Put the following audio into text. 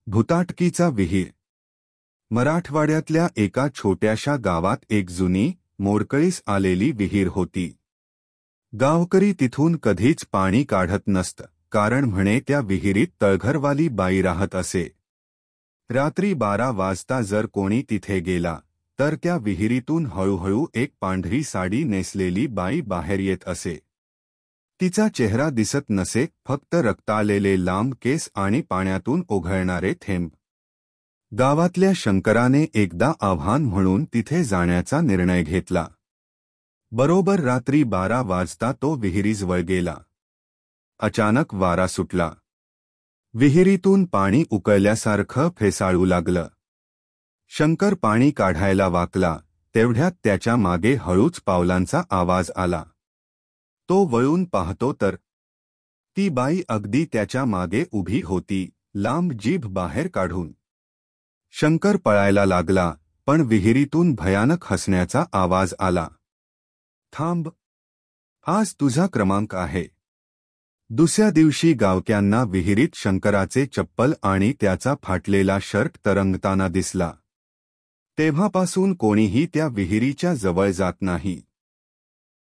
भुताटकीचा विहीर. मराठवाड्यातल्या एका छोट्याशा गावात एक जुनी, मोडकळीस आलेली विहीर होती. गावकरी तिथून कधीच पाणी काढत नसत, कारण म्हणे त्या विहिरीत तळघरवाली बाई राहत असे. रात्री 12 वाजता जर कोणी तिथे गेला, तर त्या विहिरीतून हळूहळू एक पांढरी साडी नेसलेली बाई बाहेर येत असे. तिचा चेहरा दिसत नसे, फक्त रक्ताळलेले लांब केस आणि पाण्यातून ओघळणारे थेंब. गावातल्या शंकराने एकदा आव्हान म्हणून तिथे जाण्याचा निर्णय घेतला. बरोबर रात्री 12 वाजता तो विहिरीजवळ गेला. अचानक वारा सुटला. विहिरीतून पाणी उकळल्यासारखं फेसाळू लागलं. शंकर पाणी काढायला वाकला, तेवढ्यात त्याच्या मागे हळूच पावलांचा आवाज आला. तो वळून पाहतो तर ती बाई अगदी त्याच्या मागे उभी होती, लांब जीभ बाहेर काढून. शंकर पळायला लागला, पण विहिरीतून भयानक हसण्याचा आवाज आला. थांब, आज तुझा क्रमांक आहे. दुसऱ्या दिवशी गावक्यांना विहिरीत शंकराचे चप्पल आणि त्याचा फाटलेला शर्ट तरंगताना दिसला. तेव्हापासून कोणीही त्या विहिरीच्या जवळ जात नाही.